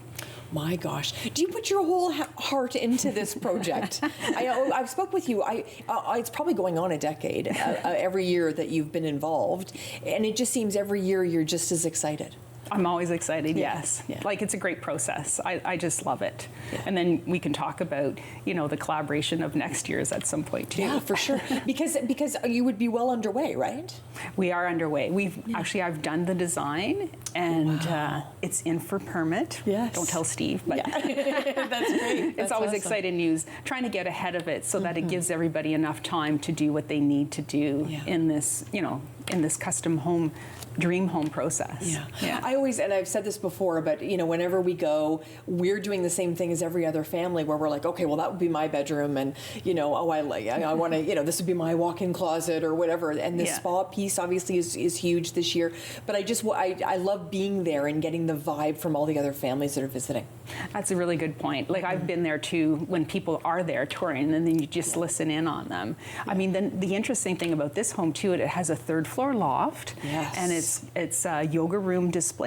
My gosh. Do you put your whole heart into this project? I've spoke with you. It's probably going on a decade every year that you've been involved. And it just seems every year you're just as excited. I'm always excited, yes. Yeah. Like, it's a great process. I just love it. Yeah. And then we can talk about, the collaboration of next year's at some point, too. Yeah, for sure. Because you would be well underway, right? We are underway. I've done the design, and it's in for permit. Yes. Don't tell Steve, but that's great. It's always exciting news. Trying to get ahead of it so that it gives everybody enough time to do what they need to do in this, in this custom home, dream home process. Yeah. I always, and I've said this before, but whenever we go, we're doing the same thing as every other family, where we're like, okay, well, that would be my bedroom, and I want to, this would be my walk-in closet or whatever. And the spa piece obviously is huge this year. But I love being there and getting the vibe from all the other families that are visiting. That's a really good point. Like, I've been there too when people are there touring, and then you just listen in on them. I mean, then the interesting thing about this home too, it has a third floor loft, and it's a yoga room displayed.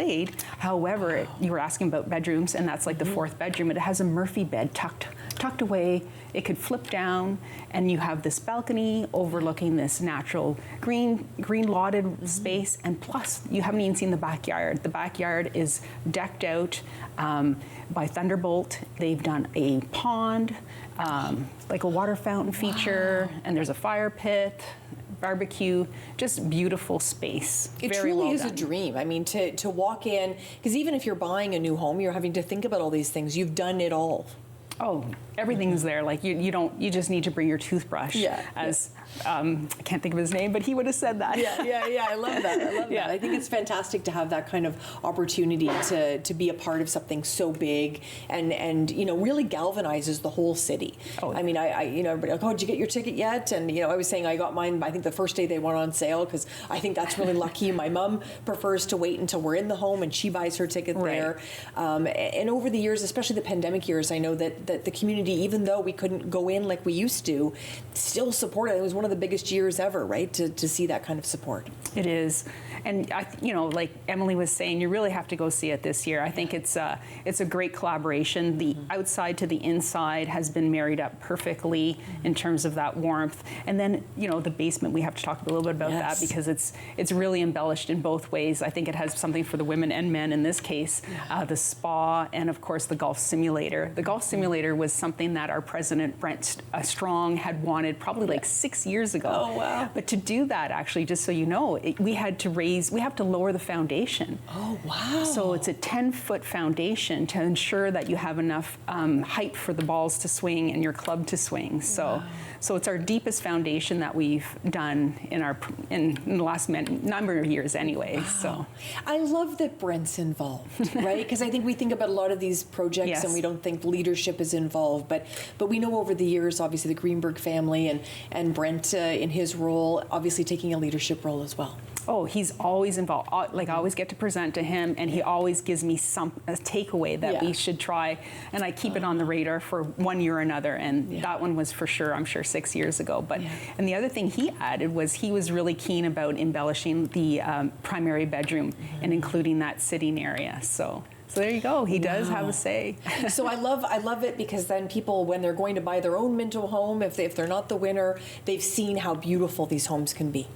However, you were asking about bedrooms, and that's like the fourth bedroom. It has a Murphy bed tucked away. It could flip down, and you have this balcony overlooking this natural green lauded space. And plus, you haven't even seen the backyard. The backyard is decked out by Thunderbolt. They've done a pond, like a water fountain feature, and there's a fire pit, barbecue, just beautiful space. It truly is a dream. I mean, to walk in, because even if you're buying a new home, you're having to think about all these things. You've done it all. Oh, everything's there. Like, you just need to bring your toothbrush. I can't think of his name, but he would have said that. Yeah. I love that. I think it's fantastic to have that kind of opportunity to be a part of something so big and really galvanizes the whole city. I mean, everybody like, oh, did you get your ticket yet? And I was saying I got mine, I think the first day they went on sale, because I think that's really lucky. My mom prefers to wait until we're in the home and she buys her ticket there. And over the years, especially the pandemic years, I know that the community, even though we couldn't go in like we used to, still supported. It was one of the biggest years ever, right, to see that kind of support. It is. And like Emily was saying, you really have to go see it this year. I think it's a great collaboration. The outside to the inside has been married up perfectly in terms of that warmth. And then the basement, we have to talk a little bit about that, because it's really embellished in both ways. I think it has something for the women and men in this case. The spa, and of course the golf simulator. The golf simulator was something that our president Brent Strong had wanted probably like 6 years ago. Oh wow! But to do that, actually, just so you know, we have to lower the foundation. Oh wow! So it's a 10-foot foundation to ensure that you have enough height for the balls to swing and your club to swing. So So it's our deepest foundation that we've done in the last number of years anyway. Wow. So I love that Brent's involved, right? Because I think we think about a lot of these projects Yes. and we don't think leadership is involved, but we know over the years, obviously the Greenberg family and Brent in his role, obviously taking a leadership role as well. Oh, he's always involved. Like I always get to present to him, and he always gives me a takeaway that we should try, and I keep it on the radar for 1 year or another. And that one was for sure, I'm sure, 6 years ago. But and the other thing he added was he was really keen about embellishing the primary bedroom and including that sitting area. So there you go. He does have a say. So I love it because then people, when they're going to buy their own Minto home, if they're not the winner, they've seen how beautiful these homes can be.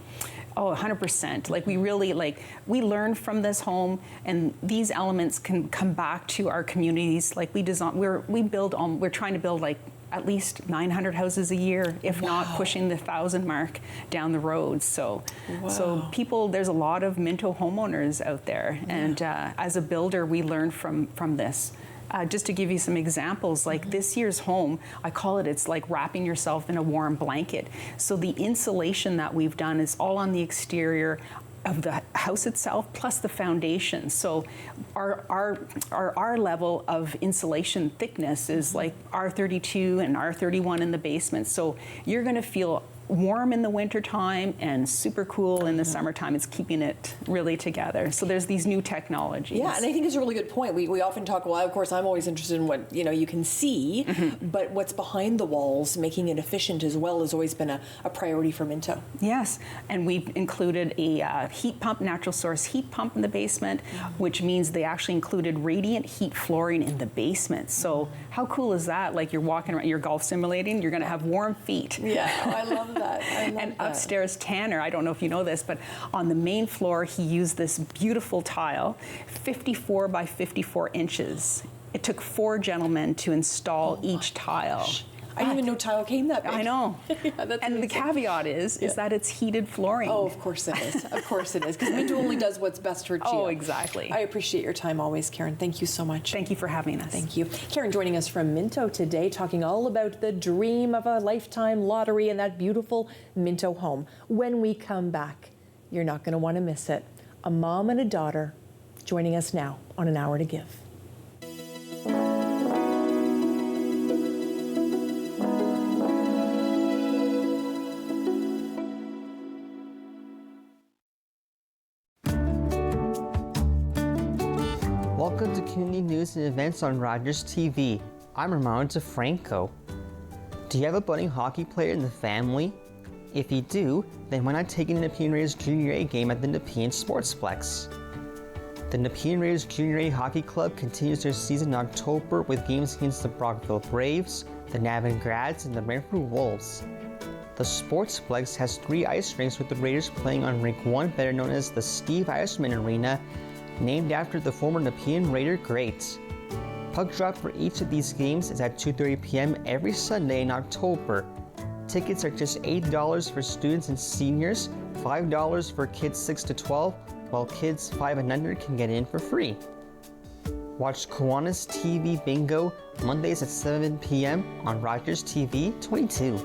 Oh, 100%. Like we really, we learn from this home, and these elements can come back to our communities. Like we're trying to build like at least 900 houses a year, if not pushing the 1,000 mark down the road. So people, there's a lot of Minto homeowners out there, and as a builder, we learn from this. Just to give you some examples, like this year's home, I call it's like wrapping yourself in a warm blanket. So the insulation that we've done is all on the exterior of the house itself, plus the foundation. So our level of insulation thickness is like R32 and R31 in the basement. So you're gonna feel warm in the wintertime and super cool in the summertime. It's keeping it really together. So there's these new technologies. Yeah, and I think it's a really good point. We often talk, well, of course, I'm always interested in what you can see, but what's behind the walls, making it efficient as well, has always been a priority for Minto. Yes, and we've included a heat pump, natural source heat pump in the basement, which means they actually included radiant heat flooring in the basement. So how cool is that? Like you're walking around, you're golf simulating, you're gonna have warm feet. Yeah, I love that. And upstairs, Tanner, I don't know if you know this, but on the main floor, he used this beautiful tile, 54 by 54 inches. It took 4 gentlemen to install each tile. I didn't even know tile came that big. I know. And the caveat is that it's heated flooring. Oh, of course it is. Of course it is. Because Minto only does what's best for CHEO. Oh, exactly. I appreciate your time always, Karen. Thank you so much. Thank you for having us. Thank you. Karen joining us from Minto today, talking all about the dream of a lifetime lottery and that beautiful Minto home. When we come back, you're not going to want to miss it. A mom and a daughter joining us now on An Hour to Give. Welcome to Community News and Events on Rogers TV. I'm Ramon DeFranco. Do you have a budding hockey player in the family? If you do, then why not take in the Nepean Raiders Junior A game at the Nepean Sportsplex? The Nepean Raiders Junior A Hockey Club continues their season in October with games against the Brockville Braves, the Navan Grads, and the Brantford Wolves. The Sportsplex has 3 ice rinks with the Raiders playing on Rink 1, better known as the Steve Eisman Arena, named after the former Nepean Raider great. Puck drop for each of these games is at 2:30 p.m. every Sunday in October. Tickets are just $8 for students and seniors, $5 for kids 6 to 12, while kids 5 and under can get in for free. Watch Kiwanis TV Bingo Mondays at 7 p.m. on Rogers TV 22.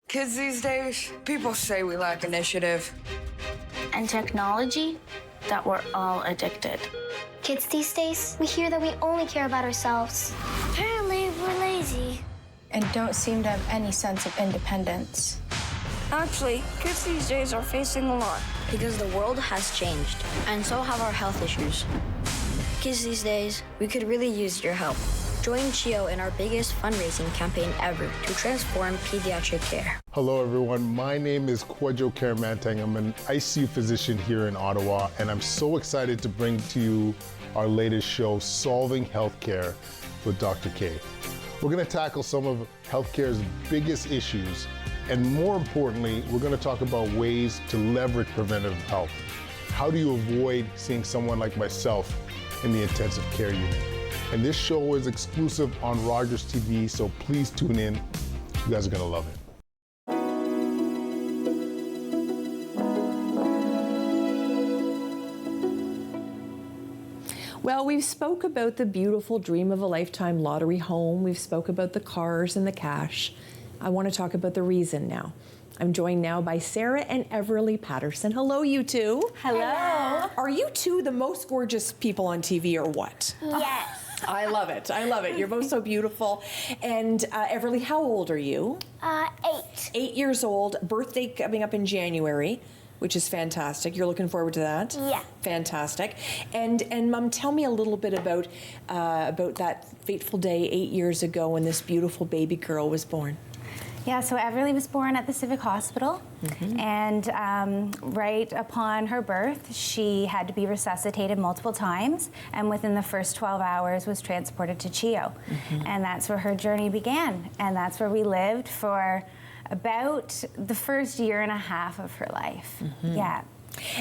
Kids these days, people say we lack initiative. And technology, that we're all addicted. Kids these days, we hear that we only care about ourselves. Apparently, we're lazy. And don't seem to have any sense of independence. Actually, kids these days are facing a lot. Because the world has changed, and so have our health issues. Kids these days, we could really use your help. Join CHEO in our biggest fundraising campaign ever to transform pediatric care. Hello everyone, my name is Kwadwo Karamantang. I'm an ICU physician here in Ottawa, and I'm so excited to bring to you our latest show, Solving Healthcare with Dr. K. We're gonna tackle some of healthcare's biggest issues, and more importantly, we're gonna talk about ways to leverage preventive health. How do you avoid seeing someone like myself in the intensive care unit? And this show is exclusive on Rogers TV, so please tune in. You guys are gonna love it. Well, we've spoke about the beautiful dream of a lifetime lottery home. We've spoke about the cars and the cash. I want to talk about the reason now. I'm joined now by Sarah and Everly Patterson. Hello, you two. Hello. Are you two the most gorgeous people on TV or what? Yes. I love it. I love it. You're both so beautiful. And Everly, how old are you? 8. 8 years old. Birthday coming up in January, which is fantastic. You're looking forward to that? Yeah. Fantastic. And Mom, tell me a little bit about that fateful day 8 years ago when this beautiful baby girl was born. Yeah, so Everly was born at the Civic Hospital, and right upon her birth, she had to be resuscitated multiple times, and within the first 12 hours was transported to CHEO. And that's where her journey began, and that's where we lived for about the first year and a half of her life. Yeah.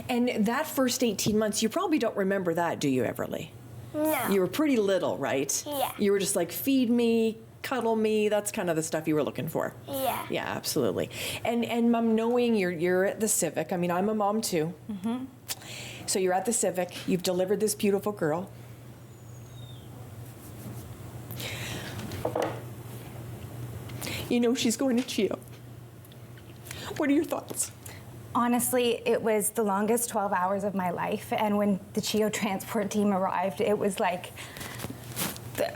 And that first 18 months, you probably don't remember that, do you, Everly? No. You were pretty little, right? Yeah. You were just like, feed me, cuddle me, that's kind of the stuff you were looking for. Yeah. Yeah, absolutely. And Mom, knowing you're at the Civic, I mean, I'm a mom too. So you're at the Civic, you've delivered this beautiful girl. You know she's going to CHEO. What are your thoughts? Honestly, it was the longest 12 hours of my life, and when the CHEO transport team arrived, it was like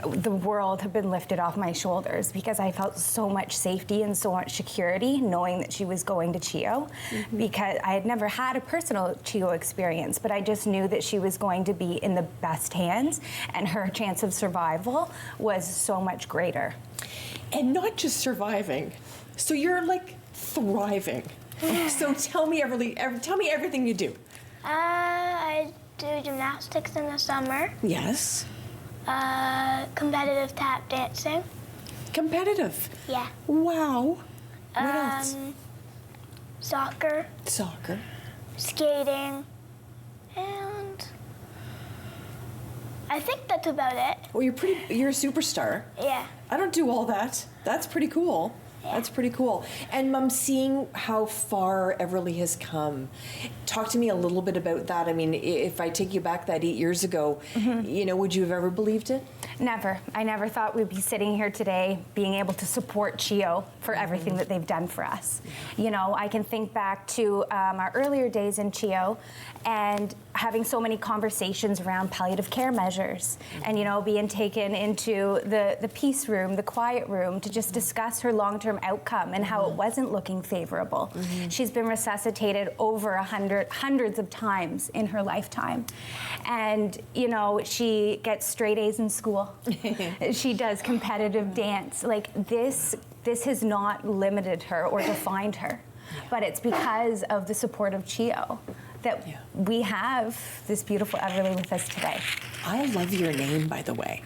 the world had been lifted off my shoulders, because I felt so much safety and so much security knowing that she was going to CHEO, because I had never had a personal CHEO experience, but I just knew that she was going to be in the best hands, and her chance of survival was so much greater. And not just surviving, so you're like thriving. So tell me, Everly, tell me everything you do. I do gymnastics in the summer. Yes. Competitive tap dancing. Competitive? Yeah. Wow. What else? Soccer. Soccer. Skating. And I think that's about it. Well, you're a superstar. Yeah. I don't do all that. That's pretty cool. That's pretty cool. And Mom, seeing how far Everly has come, talk to me a little bit about that. I mean, if I take you back that 8 years ago, you know, would you have ever believed it? Never. I never thought we'd be sitting here today being able to support CHEO for everything that they've done for us. You know, I can think back to our earlier days in CHEO and having so many conversations around palliative care measures and, you know, being taken into the peace room, the quiet room, to just discuss her long-term outcome and how it wasn't looking favorable. She's been resuscitated over hundreds of times in her lifetime. And, you know, she gets straight A's in school. She does competitive dance. Like, this has not limited her or defined her, but it's because of the support of CHEO that we have this beautiful Everly with us today. I love your name, by the way.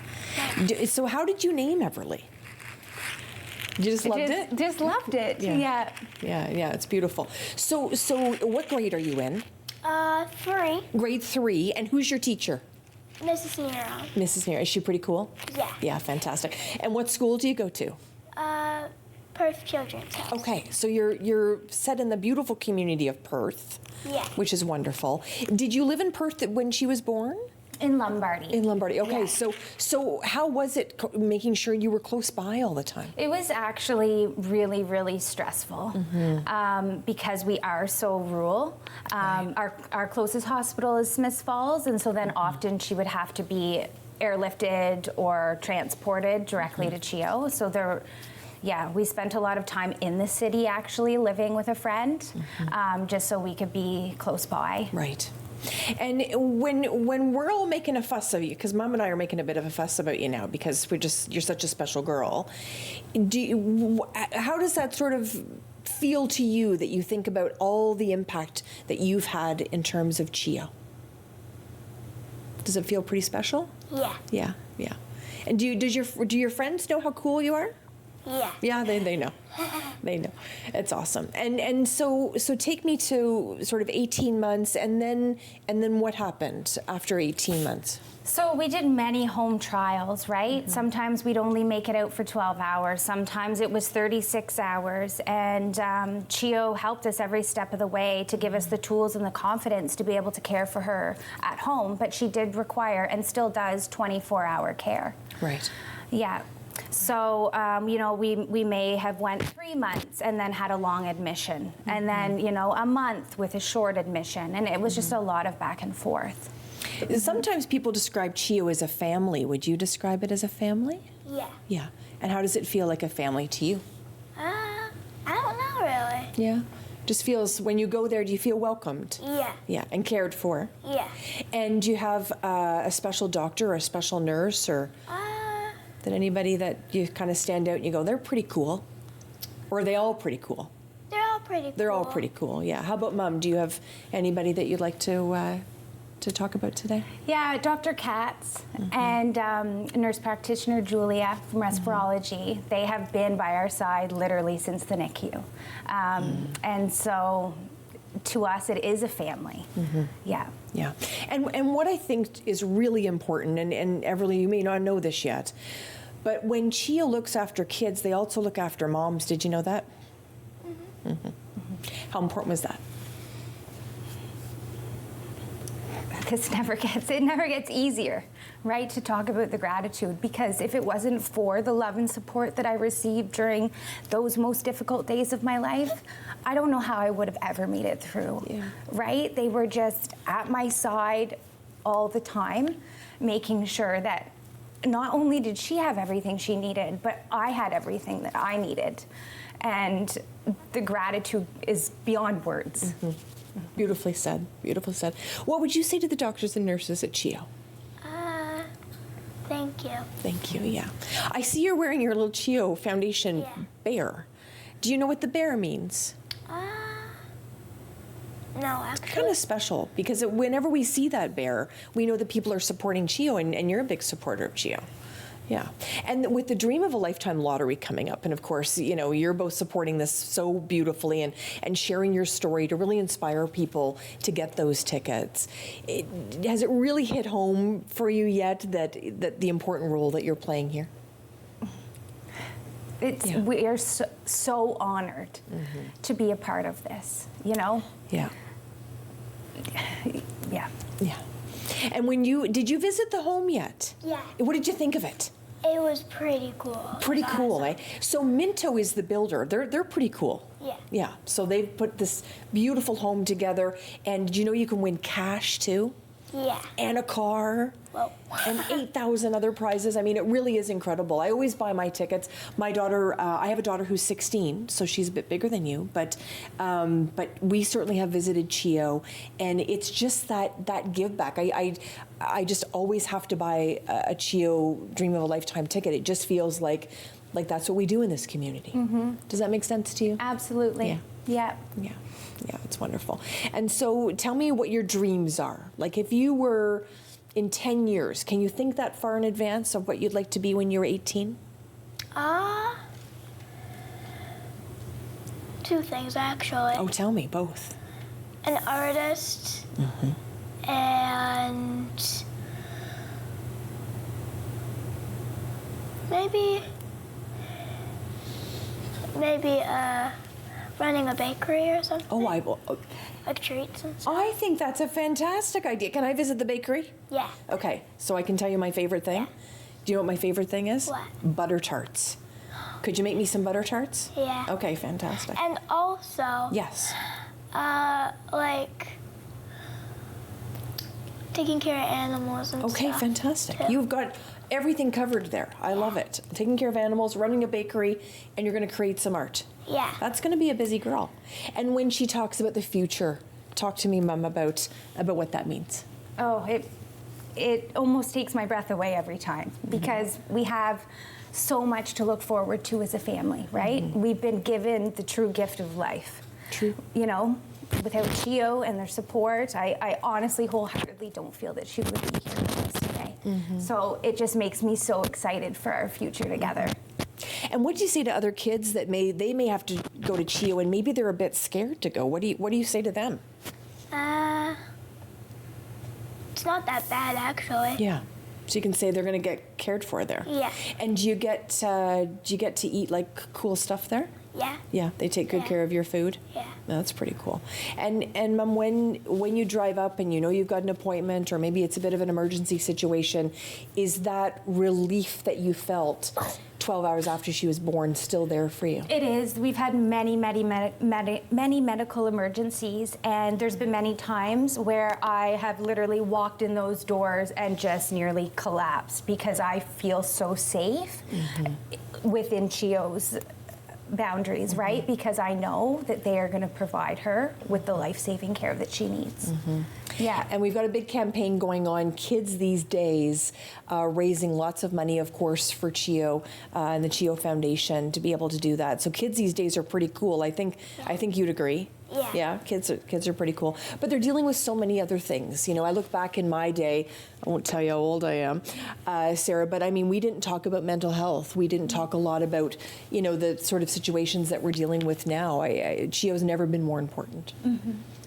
So how did you name Everly? You just loved it? Just loved it, yeah. Yeah, it's beautiful. So what grade are you in? 3. Grade 3, and who's your teacher? Mrs. Nero. Mrs. Nero, is she pretty cool? Yeah. Yeah, fantastic. And what school do you go to? Perth Children's House. Okay, so you're set in the beautiful community of Perth. Yeah. Which is wonderful. Did you live in Perth when she was born? In Lombardy. In Lombardy. Okay, so how was it making sure you were close by all the time? It was actually really, really stressful because we are so rural. Our closest hospital is Smiths Falls, and so then often she would have to be airlifted or transported directly to CHEO. So we spent a lot of time in the city actually living with a friend just so we could be close by. Right. And when we're all making a fuss of you, because Mom and I are making a bit of a fuss about you now because you're such a special girl, how does that sort of feel to you that you think about all the impact that you've had in terms of CHEO? Does it feel pretty special? Yeah. Yeah. And do your friends know how cool you are? Yeah. Yeah, they know. they know. It's awesome. And so take me to sort of 18 months, and then what happened after 18 months? So we did many home trials, right? Sometimes we'd only make it out for 12 hours. Sometimes it was 36 hours. And CHEO helped us every step of the way to give us the tools and the confidence to be able to care for her at home. But she did require, and still does, 24-hour care. Right. Yeah. So, you know, we may have went 3 months and then had a long admission. And then, you know, a month with a short admission. And it was just a lot of back and forth. Sometimes people describe CHEO as a family. Would you describe it as a family? Yeah. Yeah. And how does it feel like a family to you? I don't know really. Yeah. Just feels, when you go there, do you feel welcomed? Yeah. Yeah, and cared for? Yeah. And do you have a special doctor or a special nurse, or that anybody that you kind of stand out and you go, they're pretty cool? Or are they all pretty cool? They're all pretty cool. They're all pretty cool, yeah. How about Mom? Do you have anybody that you'd like to talk about today? Yeah, Dr. Katz and nurse practitioner Julia from respirology. They have been by our side literally since the NICU. And so to us, it is a family. Yeah. Yeah. And what I think is really important, and Everly, you may not know this yet, but when CHEO looks after kids, they also look after moms. Did you know that? How important was that? It never gets easier, right, to talk about the gratitude, because if it wasn't for the love and support that I received during those most difficult days of my life, I don't know how I would have ever made it through, right? They were just at my side all the time, making sure that not only did she have everything she needed, but I had everything that I needed. And the gratitude is beyond words. Beautifully said. Beautifully said. What would you say to the doctors and nurses at CHEO? Thank you. Thank you, yeah. I see you're wearing your little CHEO Foundation bear. Do you know what the bear means? No, actually. Kind of special, because whenever we see that bear, we know that people are supporting CHEO, and you're a big supporter of CHEO. Yeah. And with the Dream of a Lifetime lottery coming up, and of course, you know, you're both supporting this so beautifully and sharing your story to really inspire people to get those tickets. Has it really hit home for you yet that the important role that you're playing here? We are so honored to be a part of this, you know? Yeah. Yeah. Yeah. And did you visit the home yet? Yeah. What did you think of it? It was pretty cool. Pretty cool, eh? So Minto is the builder. They're pretty cool. Yeah. Yeah. So they've put this beautiful home together, and did you know you can win cash too? Yeah. And a car. Whoa. And 8,000 other prizes. I mean, it really is incredible. I always buy my tickets. My daughter, I have a daughter who's 16, so she's a bit bigger than you, but we certainly have visited CHEO, and it's just that give back. I just always have to buy a CHEO Dream of a Lifetime ticket. It just feels like that's what we do in this community. Does that make sense to you? Absolutely. Yeah. Yeah, it's wonderful. And so tell me what your dreams are. Like, if you were in 10 years, can you think that far in advance of what you'd like to be when you're 18? Two things, actually. Oh, tell me, both. An artist and maybe running a bakery or something. Oh, like treats and stuff. I think that's a fantastic idea. Can I visit the bakery? Yeah. Okay, so I can tell you my favorite thing? Yeah. Do you know what my favorite thing is? What? Butter tarts. Could you make me some butter tarts? Yeah. Okay, fantastic. And also... Yes. Like... taking care of animals and stuff. Okay, fantastic. Too. You've got everything covered there. I love it. Taking care of animals, running a bakery, and you're going to create some art. Yeah. That's going to be a busy girl. And when she talks about the future, talk to me, Mom, about what that means. Oh, it almost takes my breath away every time, because we have so much to look forward to as a family, right? We've been given the true gift of life. True. You know, without CHEO and their support, I honestly wholeheartedly don't feel that she would be here with us today. So it just makes me so excited for our future together. And what do you say to other kids that they may have to go to CHEO and maybe they're a bit scared to go? What do you say to them? It's not that bad, actually. Yeah. So you can say they're going to get cared for there. Yeah. And do you get to eat like cool stuff there? Yeah. Yeah, they take good care of your food? Yeah. No, that's pretty cool. And Mom, when you drive up and you know you've got an appointment or maybe it's a bit of an emergency situation, is that relief that you felt 12 hours after she was born still there for you? It is. We've had many medical emergencies, and there's been many times where I have literally walked in those doors and just nearly collapsed because I feel so safe within CHEO's boundaries, right? Because I know that they are going to provide her with the life-saving care that she needs. Yeah, and we've got a big campaign going on, Kids These Days, raising lots of money, of course, for CHEO and the CHEO Foundation to be able to do that. So Kids These Days are pretty cool. I think you'd agree. Yeah. Yeah, kids are pretty cool. But they're dealing with so many other things. You know, I look back in my day, I won't tell you how old I am, Sarah, but I mean, we didn't talk about mental health. We didn't talk a lot about, you know, the sort of situations that we're dealing with now. CHEO's never been more important.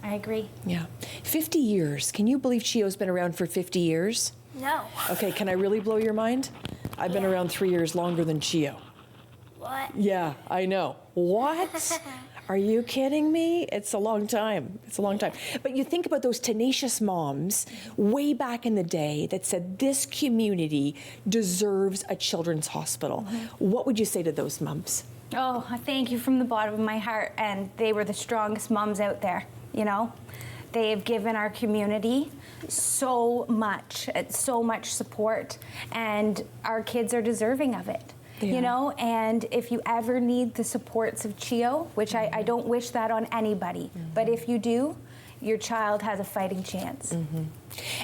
I agree. Yeah. 50 years. Can you believe CHEO's been around for 50 years? No. Okay, can I really blow your mind? I've been around 3 years longer than CHEO. What? Yeah, I know. What? Are you kidding me? It's a long time. It's a long time. But you think about those tenacious moms way back in the day that said this community deserves a children's hospital. What would you say to those moms? Oh, I thank you from the bottom of my heart. And they were the strongest moms out there, you know? They have given our community so much support, and our kids are deserving of it. You know, and if you ever need the supports of CHEO, which I don't wish that on anybody, but if you do, your child has a fighting chance.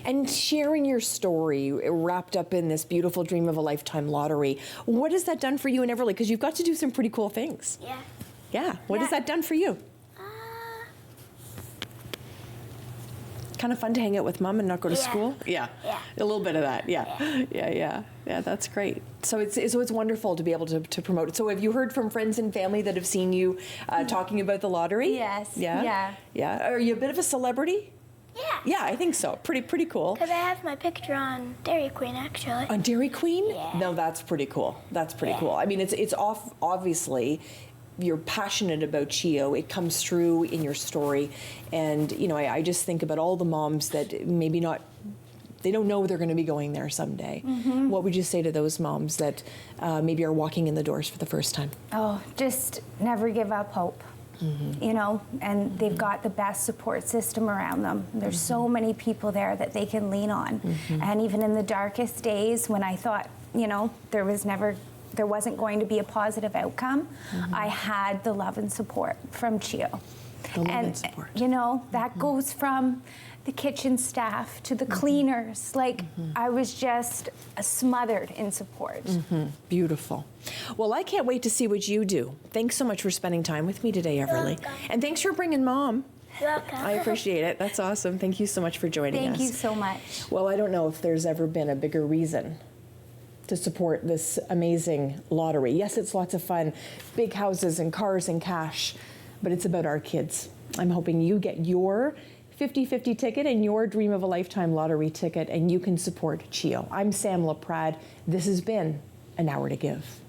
And sharing your story wrapped up in this beautiful Dream of a Lifetime lottery, what has that done for you and Everly? Because you've got to do some pretty cool things. Yeah. Yeah. What has that done for you? Kind of fun to hang out with Mom and not go to school? Yeah. A little bit of that. Yeah, that's great. So it's wonderful to be able to promote it. So have you heard from friends and family that have seen you talking about the lottery? Yes. Yeah. Are you a bit of a celebrity? Yeah. Yeah, I think so. Pretty cool. Because I have my picture on Dairy Queen, actually. On Dairy Queen? Yeah. No, that's pretty cool. That's pretty cool. I mean, it's obviously you're passionate about CHEO. It comes through in your story. And, you know, I just think about all the moms that maybe they don't know they're going to be going there someday. What would you say to those moms that maybe are walking in the doors for the first time? Oh, just never give up hope. You know, and they've got the best support system around them. There's so many people there that they can lean on. And even in the darkest days when I thought, you know, there wasn't going to be a positive outcome, I had the love and support from CHEO. Support. You know, that goes from the kitchen staff to the cleaners. Like, I was just smothered in support. Beautiful. Well, I can't wait to see what you do. Thanks so much for spending time with me today, Everly. And thanks for bringing Mom. Welcome. I appreciate it. That's awesome. Thank you so much for joining us. Thank you so much. Well, I don't know if there's ever been a bigger reason to support this amazing lottery. Yes, it's lots of fun, big houses and cars and cash, but it's about our kids. I'm hoping you get your 50-50 ticket and your Dream of a Lifetime lottery ticket, and you can support CHEO. I'm Sam Laprade. This has been An Hour to Give.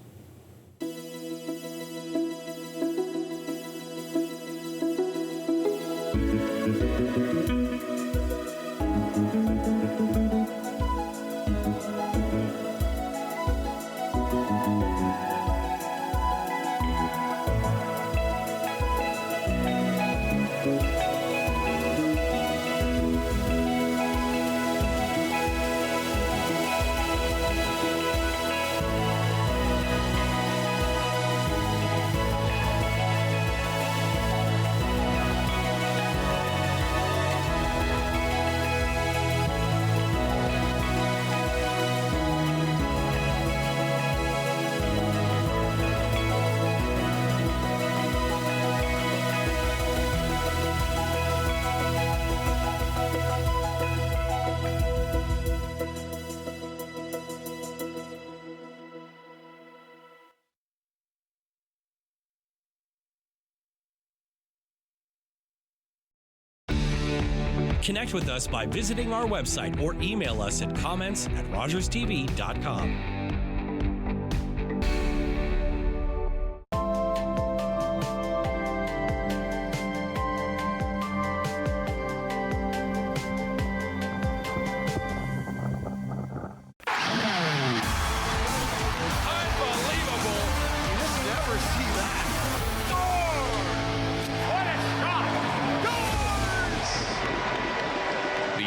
Connect with us by visiting our website or email us at comments@rogerstv.com.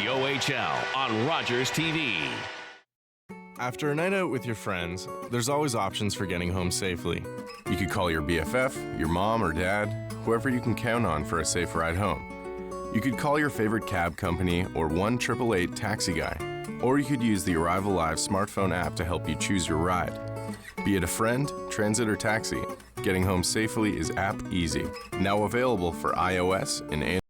OHL on Rogers TV. After a night out with your friends, there's always options for getting home safely. You could call your BFF, your mom or dad, whoever you can count on for a safe ride home. You could call your favorite cab company or 1-888 taxi guy. Or you could use the Arrival Live smartphone app to help you choose your ride. Be it a friend, transit, or taxi, getting home safely is app easy. Now available for iOS and Android.